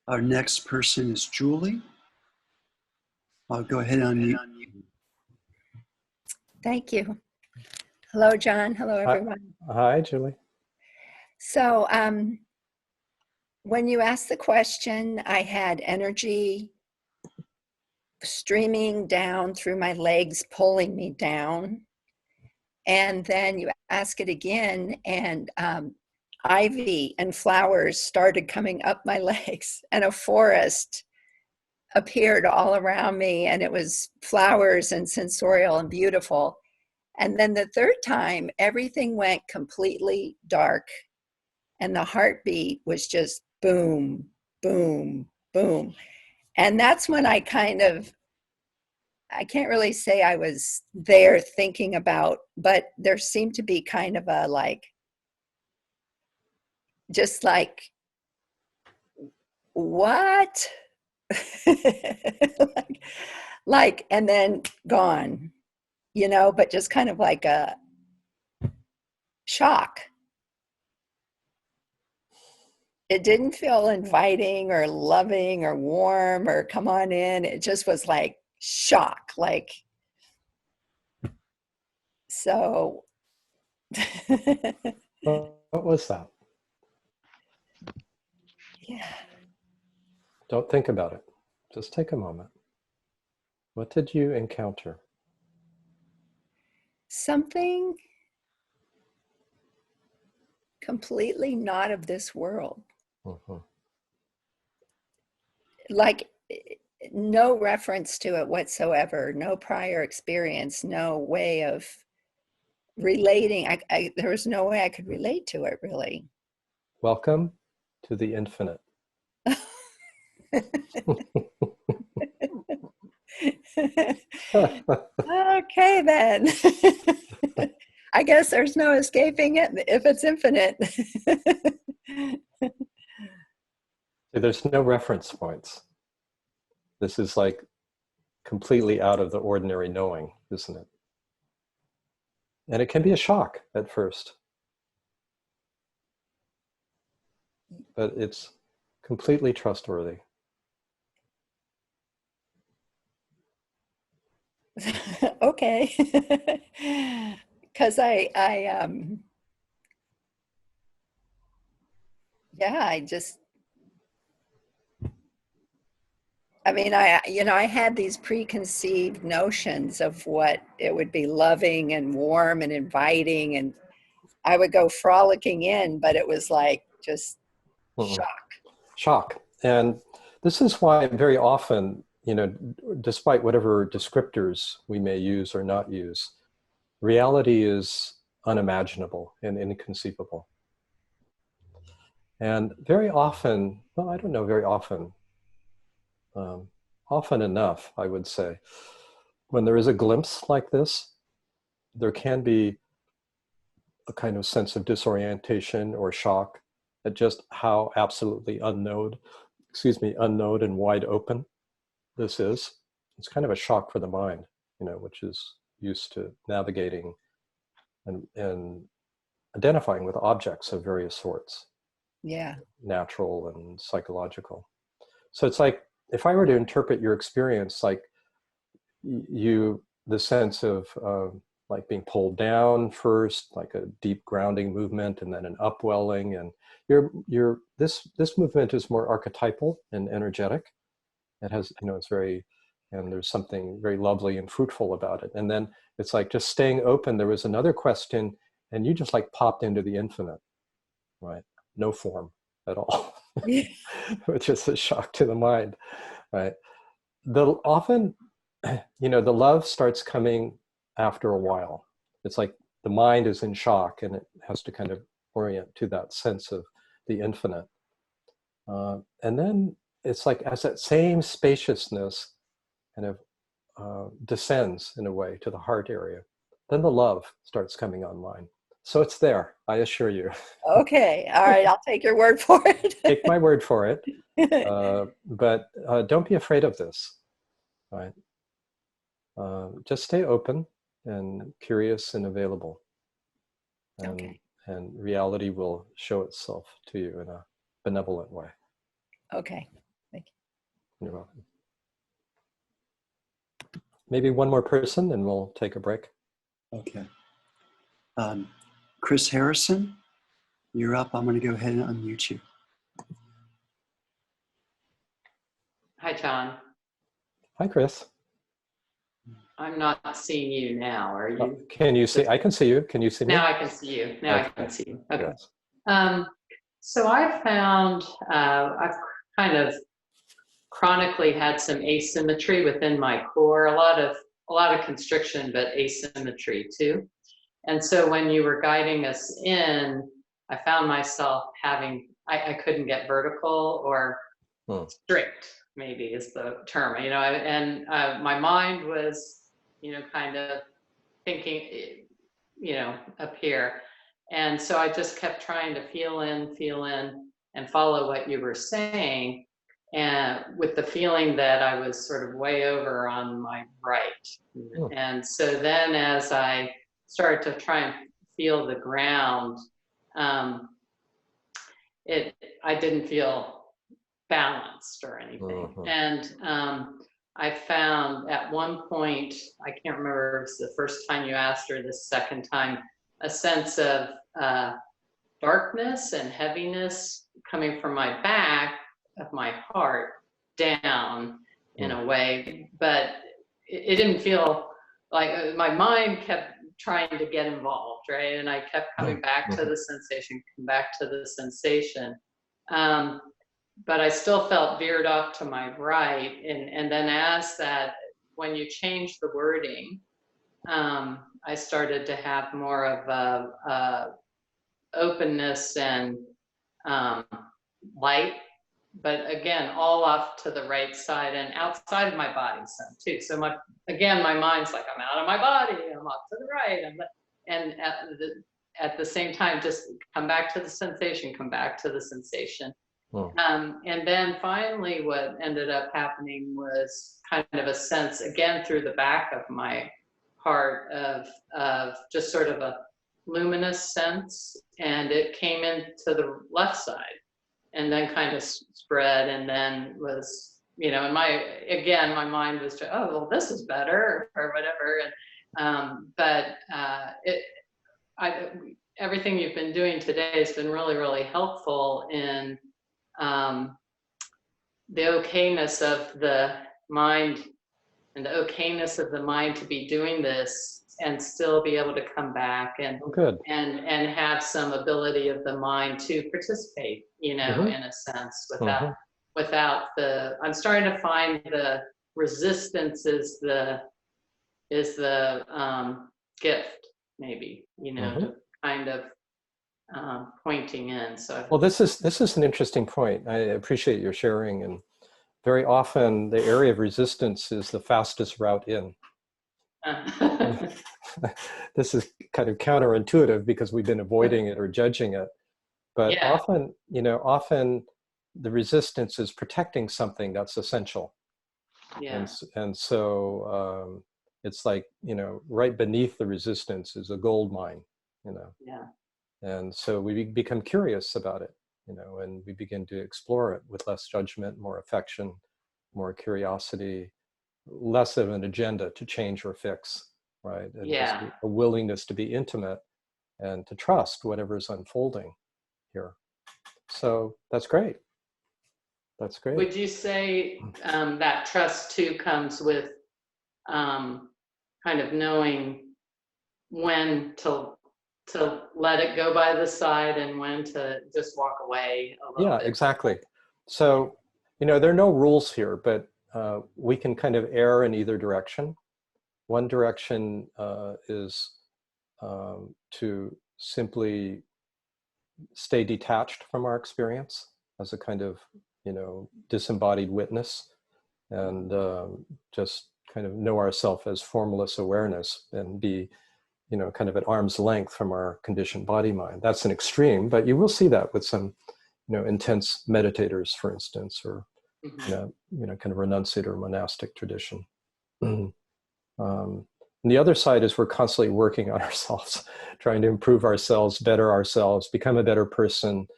Our next person is Julie. I'll go ahead and unmute. Thank you. Hello, John. Hello, Hi, everyone. hi, Julie. So when you asked the question, I had energy streaming down through my legs, pulling me down. And then you ask it again, and ivy and flowers started coming up my legs, and a forest appeared all around me, and it was flowers and sensorial and beautiful. And then the third time, everything went completely dark, and the heartbeat was just boom, boom, boom. And that's when I can't really say I was there thinking about, but there seemed to be kind of a just like, what? And then gone, but just kind of like a shock. It didn't feel inviting or loving or warm or come on in. It just was like shock. So. What was that? Yeah. Don't think about it. Just take a moment. What did you encounter? Something completely not of this world. Mm-hmm. Like no reference to it whatsoever, no prior experience, no way of relating. There was no way I could relate to it, really. Welcome to the infinite. Okay, then. I guess there's no escaping it if it's infinite. There's no reference points. This is like completely out of the ordinary knowing, isn't it? And it can be a shock at first. But it's completely trustworthy. Okay. Because I had these preconceived notions of what it would be loving and warm and inviting, and I would go frolicking in, but it was like just Mm-mm. shock. Shock. And this is why very often, despite whatever descriptors we may use or not use, reality is unimaginable and inconceivable. And very often, well, I don't know, very often, often enough, I would say, when there is a glimpse like this, there can be a kind of sense of disorientation or shock at just how absolutely unknown and wide open this is. It's kind of a shock for the mind, which is used to navigating and identifying with objects of various sorts. Yeah. Natural and psychological. So it's like, if I were to interpret your experience, like the sense of like being pulled down first, like a deep grounding movement, and then an upwelling, and this movement is more archetypal and energetic. It has, it's very, and there's something very lovely and fruitful about it. And then it's like just staying open. There was another question, and you just like popped into the infinite, right? No form at all, which is a shock to the mind, right? Often, the love starts coming after a while. It's like the mind is in shock, and it has to kind of orient to that sense of the infinite. And then it's like as that same spaciousness kind of descends in a way to the heart area, then the love starts coming online. So it's there, I assure you. Okay. All right. I'll take your word for it. Take my word for it. But don't be afraid of this, right? Just stay open and curious and available. Okay. And reality will show itself to you in a benevolent way. Okay. Thank You're welcome. Maybe one more person, and we'll take a break. Okay. Chris Harrison, you're up. I'm going to go ahead and unmute you. Hi, John. Hi, Chris. I'm not seeing you now, are you? Can you see? I can see you. Can you see me? Now I can see you. Now I can Okay. see you. Okay. Yes. So I found I've kind of chronically had some asymmetry within my core, a lot of constriction, but asymmetry too. And so when you were guiding us in, I found myself having, I couldn't get vertical or strict, maybe is the term, and my mind was, kind of thinking, up here. And so I just kept trying to feel in, and follow what you were saying, and with the feeling that I was sort of way over on my right. And so then as I started to try and feel the ground, I didn't feel balanced or anything. And I found at one point, I can't remember if it was the first time you asked or the second time, a sense of darkness and heaviness coming from my back of my heart down in a way, but it didn't feel like, my mind kept trying to get involved, right? And I kept coming back to the sensation, come back to the sensation. But I still felt veered off to my right. And then as that, when you change the wording, I started to have more of a openness and light, but again, all off to the right side and outside of my body some too. So my mind's like, I'm out of my body, I'm off to the right. And at the same time, just come back to the sensation, come back to the sensation. And then finally what ended up happening was kind of a sense, again, through the back of my heart of just sort of a luminous sense, and it came into the left side and then kind of spread, and then was, and my mind was just, oh, well, this is better or whatever. And everything you've been doing today has been really, really helpful in the okayness of the mind, and the okayness of the mind to be doing this and still be able to come back and and have some ability of the mind to participate, in a sense, without the, I'm starting to find the resistance is the gift, maybe, to kind of pointing in. So well, this is an interesting point. I appreciate your sharing. And very often the area of resistance is the fastest route in. This is kind of counterintuitive because we've been avoiding it or judging it. But often the resistance is protecting something that's essential. And so it's like, right beneath the resistance is a gold mine, And so we become curious about it, and we begin to explore it with less judgment, more affection, more curiosity, less of an agenda to change or fix, right? And just a willingness to be intimate and to trust whatever is unfolding here. So that's great. That's great. Would you say that trust too comes with kind of knowing when to let it go by the side and when to just walk away a little bit? Yeah, exactly. So, there are no rules here, but we can kind of err in either direction. One direction is to simply stay detached from our experience as a kind of, disembodied witness, and just kind of know ourselves as formless awareness and be, kind of at arm's length from our conditioned body mind. That's an extreme, but you will see that with some, intense meditators, for instance, or kind of renunciate or monastic tradition. And the other side is we're constantly working on ourselves, trying to improve ourselves, better ourselves, become a better person,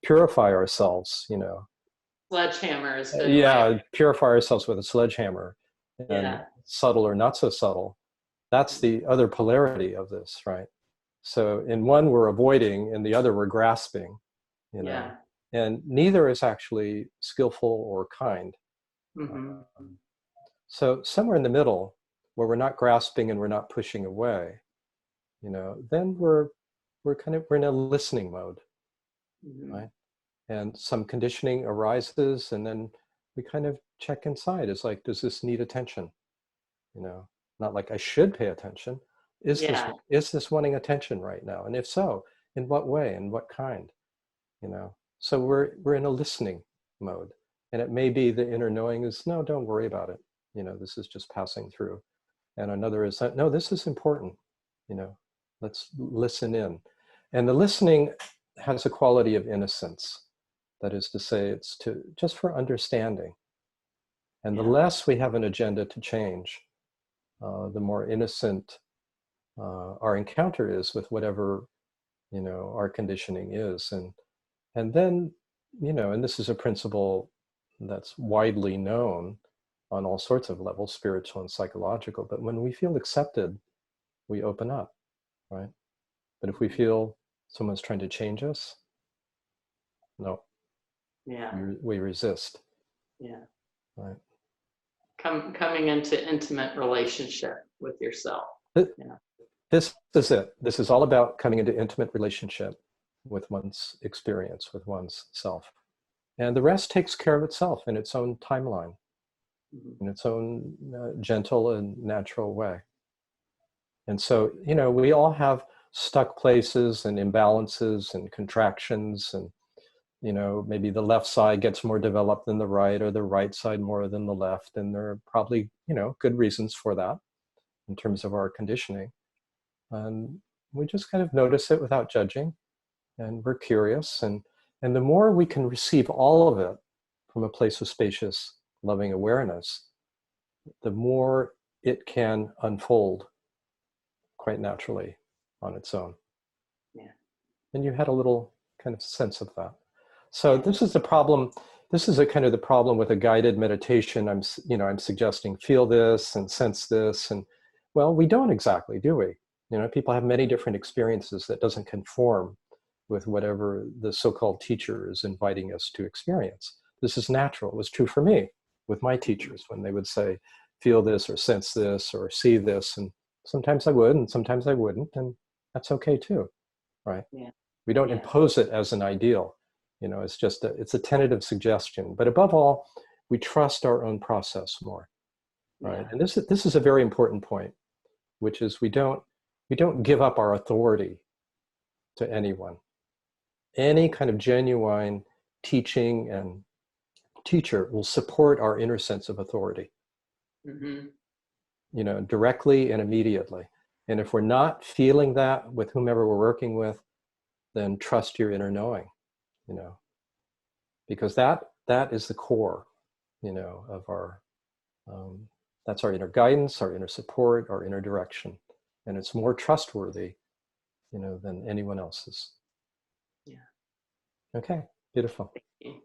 purify ourselves, Sledgehammer has been Yeah, purify ourselves with a sledgehammer, and yeah, subtle or not so subtle. That's the other polarity of this, right? So in one we're avoiding, in the other we're grasping, you know, yeah. and neither is actually skillful or kind. Hmm. So somewhere in the middle, where we're not grasping and we're not pushing away, you know, then we're in a listening mode, Hmm. right? And some conditioning arises, and then we kind of check inside. It's like, does this need attention? You know, not like I should pay attention. Yeah, Is this wanting attention right now? And if so, in what way and what kind? You know, so we're in a listening mode, and it may be the inner knowing is no, don't worry about it. You know, this is just passing through, and another is that no, this is important. You know, let's listen in, and the listening has a quality of innocence. That is to say, it's to just for understanding. And the yeah, less we have an agenda to change, the more innocent our encounter is with whatever, you know, our conditioning is. And then, you know, and this is a principle that's widely known on all sorts of levels, spiritual and psychological. But when we feel accepted, we open up, right? But if we feel someone's trying to change us, no, yeah, we resist, yeah. right? Coming into intimate relationship with yourself. Th- Yeah. This is it. This is all about coming into intimate relationship with one's experience, with one's self. And the rest takes care of itself in its own timeline, Mhm. in its own gentle and natural way. And so, you know, we all have stuck places and imbalances and contractions, and, you know, maybe the left side gets more developed than the right, or the right side more than the left. And there are probably, you know, good reasons for that in terms of our conditioning. And we just kind of notice it without judging, and we're curious. And the more we can receive all of it from a place of spacious, loving awareness, the more it can unfold quite naturally on its own. Yeah. And you had a little kind of sense of that. So Yeah. this is the problem. This is a kind of the problem with a guided meditation. I'm suggesting feel this and sense this, and well, we don't exactly, do we? You know, people have many different experiences that doesn't conform with whatever the so-called teacher is inviting us to experience. This is natural. It was true for me with my teachers when they would say, feel this or sense this or see this. And sometimes I would and sometimes I wouldn't. And that's okay too, right? Yeah. We don't Yeah. impose it as an ideal. You know, it's a tentative suggestion. But above all, we trust our own process more, right? Yeah. And this is a very important point, which is we don't give up our authority to anyone. Any kind of genuine teaching and teacher will support our inner sense of authority, Mm-hmm. you know, directly and immediately. And if we're not feeling that with whomever we're working with, then trust your inner knowing, you know, because that is the core, you know, of our, that's our inner guidance, our inner support, our inner direction. And it's more trustworthy, you know, than anyone else's. Yeah. Okay, beautiful. Thank you.